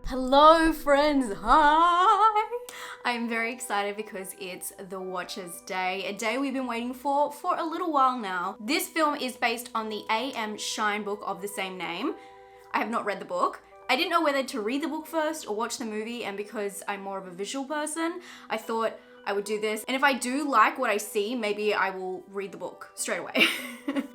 Hello friends, hi! I'm very excited because it's The Watcher's Day, a day we've been waiting for a little while now. This film is based on the A.M. Shine book of the same name. I have not read the book. I didn't know whether to read the book first or watch the movie, and because I'm more of a visual person, I thought I would do this. And if I do like what I see, maybe I will read the book straight away.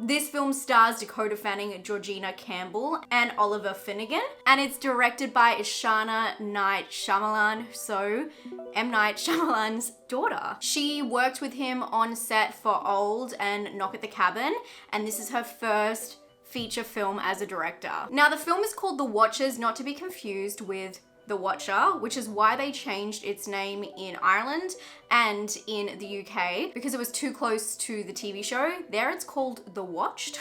This film stars Dakota Fanning, Georgina Campbell, and Oliver Finnegan. And it's directed by Ishana Night Shyamalan, so M. Night Shyamalan's daughter. She worked with him on set for Old and Knock at the Cabin, and this is her first feature film as a director. Now, the film is called The Watchers, not to be confused with The Watcher, which is why they changed its name in Ireland and in the UK, because it was too close to the TV show. There it's called The Watched.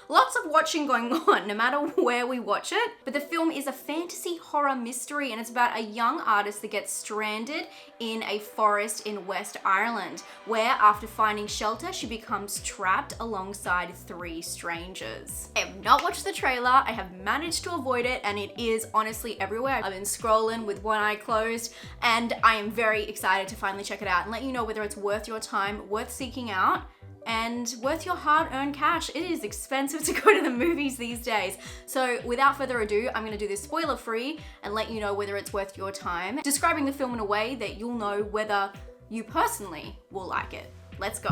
Lots of watching going on, no matter where we watch it. But the film is a fantasy horror mystery, and it's about a young artist that gets stranded in a forest in West Ireland, where after finding shelter, she becomes trapped alongside 3 strangers. I have not watched the trailer. I have managed to avoid it, and it is honestly everywhere. I've been scrolling with one eye closed, and I am very excited to finally check it out and let you know whether it's worth your time, worth seeking out, and worth your hard-earned cash. It is expensive to go to the movies these days. So without further ado, I'm gonna do this spoiler-free and let you know whether it's worth your time, describing the film in a way that you'll know whether you personally will like it. Let's go.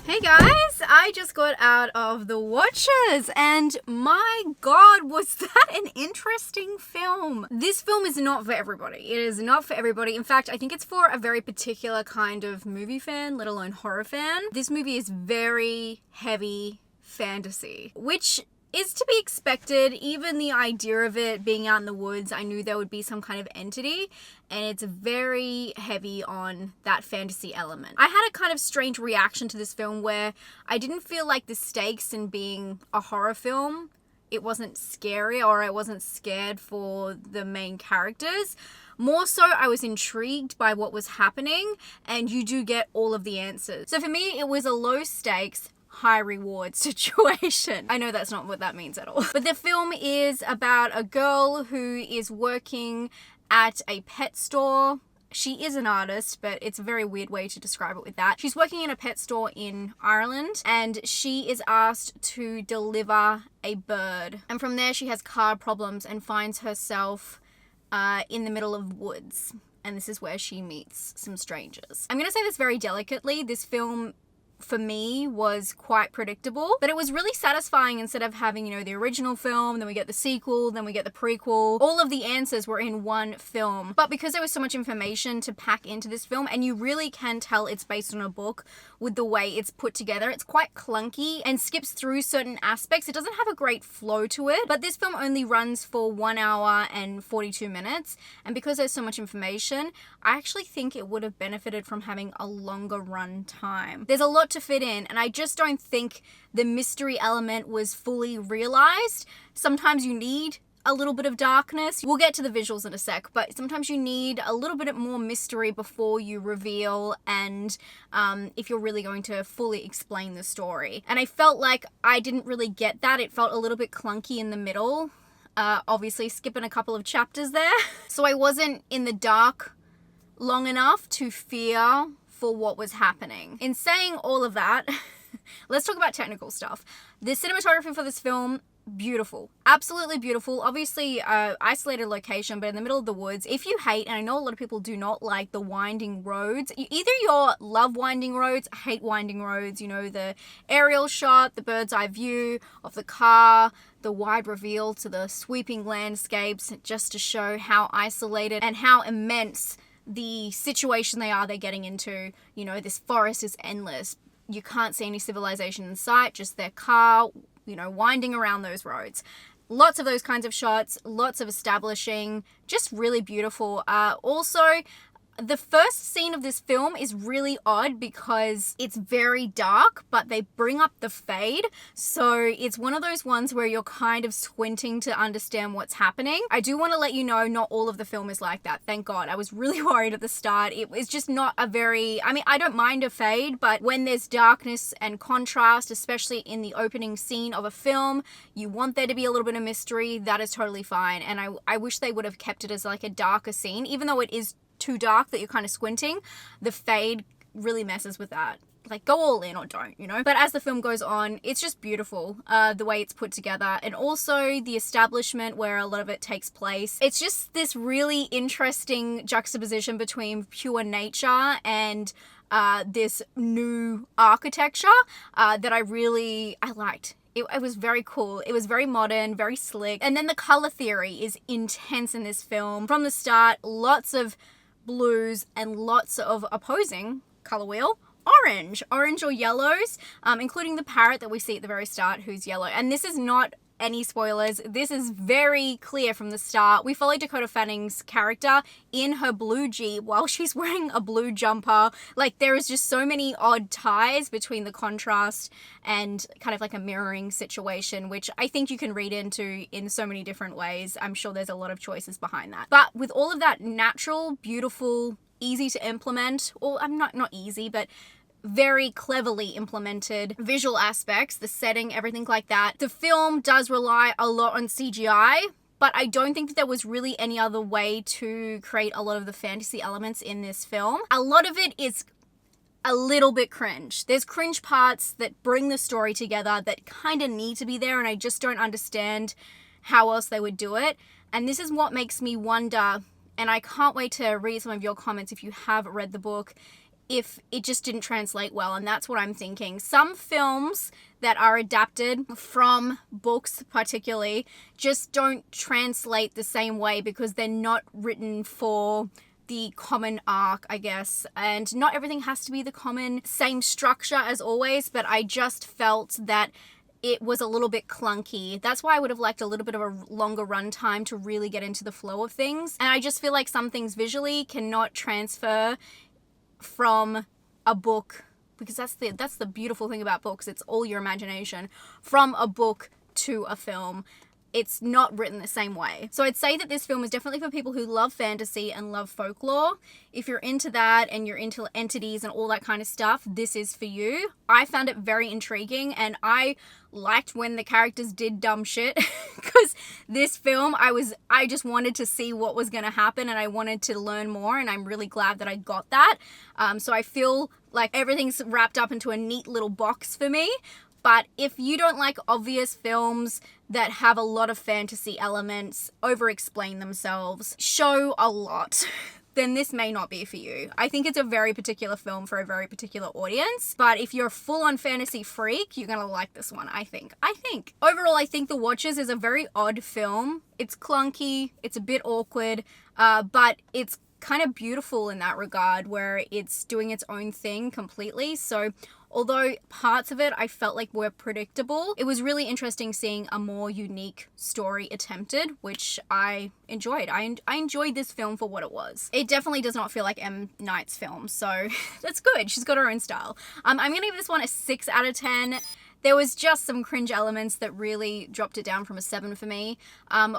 Hey guys, I just got out of The Watchers, and my god, was that an interesting film. This film is not for everybody. It is not for everybody. In fact, I think it's for a very particular kind of movie fan, let alone horror fan. This movie is very heavy fantasy, which is to be expected. Even the idea of it being out in the woods, I knew there would be some kind of entity, and it's very heavy on that fantasy element. I had a kind of strange reaction to this film where I didn't feel like the stakes in being a horror film, it wasn't scary, or I wasn't scared for the main characters. More so, I was intrigued by what was happening, and you do get all of the answers. So for me, it was a low stakes, high reward situation. I know that's not what that means at all. But the film is about a girl who is working at a pet store. She is an artist, but it's a very weird way to describe it with that. She's working in a pet store in Ireland, and she is asked to deliver a bird. And from there, she has car problems and finds herself in the middle of woods. And this is where she meets some strangers. I'm gonna say this very delicately. This film, for me, was quite predictable, but it was really satisfying. Instead of having, the original film, then we get the sequel, then we get the prequel, all of the answers were in one film. But because there was so much information to pack into this film, and you really can tell it's based on a book with the way it's put together, it's quite clunky and skips through certain aspects. It doesn't have a great flow to it, but this film only runs for 1 hour and 42 minutes. And because there's so much information, I actually think it would have benefited from having a longer run time. There's a lot to fit in, and I just don't think the mystery element was fully realized. Sometimes you need a little bit of darkness. We'll get to the visuals in a sec, but sometimes you need a little bit more mystery before you reveal, and if you're really going to fully explain the story. And I felt like I didn't really get that. It felt a little bit clunky in the middle. Obviously skipping a couple of chapters there. So I wasn't in the dark long enough to fear for what was happening. In saying all of that, let's talk about technical stuff. The cinematography for this film beautiful, absolutely beautiful. Obviously isolated location, but in the middle of the woods. If you hate, and I know a lot of people do not like the winding roads, either you love winding roads, hate winding roads, you know, the aerial shot, the bird's eye view of the car, the wide reveal to the sweeping landscapes, just to show how isolated and how immense the situation they're getting into. You know, this forest is endless. You can't see any civilization in sight, just their car, you know, winding around those roads. Lots of those kinds of shots, lots of establishing, just really beautiful. Also, the first scene of this film is really odd because it's very dark, but they bring up the fade. So it's one of those ones where you're kind of squinting to understand what's happening. I do want to let you know, not all of the film is like that. Thank God. I was really worried at the start. It was just not a very, I mean, I don't mind a fade, but when there's darkness and contrast, especially in the opening scene of a film, you want there to be a little bit of mystery. That is totally fine. And I wish they would have kept it as like a darker scene, even though it is too dark that you're kind of squinting. The fade really messes with that. Like, go all in or don't, you know? But as the film goes on, it's just beautiful, the way it's put together. And also the establishment where a lot of it takes place. It's just this really interesting juxtaposition between pure nature and this new architecture that I liked. It was very cool. It was very modern, very slick. And then the color theory is intense in this film. From the start, lots of blues and lots of opposing color wheel. Orange or yellows, including the parrot that we see at the very start, who's yellow. And this is not any spoilers. This is very clear from the start. We follow Dakota Fanning's character in her blue Jeep while she's wearing a blue jumper. Like, there is just so many odd ties between the contrast and kind of like a mirroring situation, which I think you can read into in so many different ways. I'm sure there's a lot of choices behind that. But with all of that natural, beautiful, easy to implement, or I'm not easy, but very cleverly implemented visual aspects, the setting, everything like that. The film does rely a lot on CGI, but I don't think that there was really any other way to create a lot of the fantasy elements in this film. A lot of it is a little bit cringe. There's cringe parts that bring the story together that kind of need to be there, and I just don't understand how else they would do it. And this is what makes me wonder, and I can't wait to read some of your comments if you have read the book, if it just didn't translate well. And that's what I'm thinking. Some films that are adapted from books particularly just don't translate the same way because they're not written for the common arc, I guess. And not everything has to be the common same structure as always, but I just felt that it was a little bit clunky. That's why I would have liked a little bit of a longer run time to really get into the flow of things. And I just feel like some things visually cannot transfer from a book, because that's the beautiful thing about books. It's all your imagination. From a book to a film, it's not written the same way. So I'd say that this film is definitely for people who love fantasy and love folklore. If you're into that and you're into entities and all that kind of stuff, this is for you. I found it very intriguing, and I liked when the characters did dumb shit because this film, I just wanted to see what was going to happen, and I wanted to learn more, and I'm really glad that I got that. So I feel like everything's wrapped up into a neat little box for me. But if you don't like obvious films that have a lot of fantasy elements, over-explain themselves, show a lot, then this may not be for you. I think it's a very particular film for a very particular audience, but if you're a full-on fantasy freak, you're gonna like this one, I think. Overall, I think The Watchers is a very odd film. It's clunky, it's a bit awkward, but it's kind of beautiful in that regard where it's doing its own thing completely. So although parts of it I felt like were predictable, it was really interesting seeing a more unique story attempted, which I enjoyed. I enjoyed this film for what it was. It definitely does not feel like M. Night's film, so that's good. She's got her own style. I'm gonna give this one a 6 out of 10. There was just some cringe elements that really dropped it down from a 7 for me.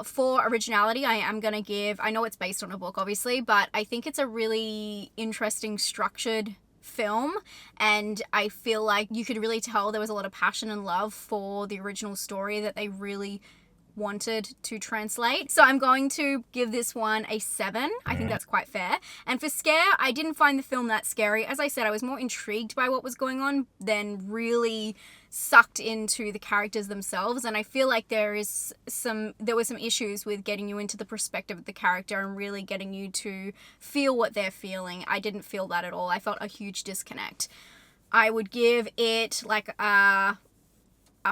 For originality, I am going to give, I know it's based on a book obviously, but I think it's a really interesting structured film, and I feel like you could really tell there was a lot of passion and love for the original story that they really wanted to translate. So I'm going to give this one a 7. I think that's quite fair. And for scare, I didn't find the film that scary. As I said, I was more intrigued by what was going on than really sucked into the characters themselves, and I feel like there were some issues with getting you into the perspective of the character and really getting you to feel what they're feeling. I didn't feel that at all. I felt a huge disconnect. I would give it like a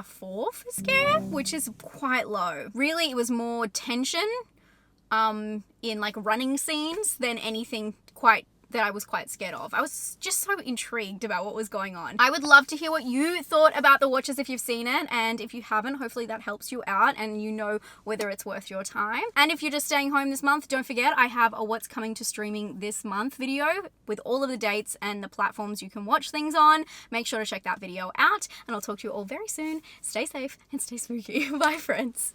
4 for scare, which is quite low. Really, it was more tension in like running scenes than anything that I was quite scared of. I was just so intrigued about what was going on. I would love to hear what you thought about The Watchers if you've seen it, and if you haven't, hopefully that helps you out and you know whether it's worth your time. And if you're just staying home this month, don't forget I have a what's coming to streaming this month video with all of the dates and the platforms you can watch things on. Make sure to check that video out, and I'll talk to you all very soon. Stay safe and stay spooky. Bye, friends.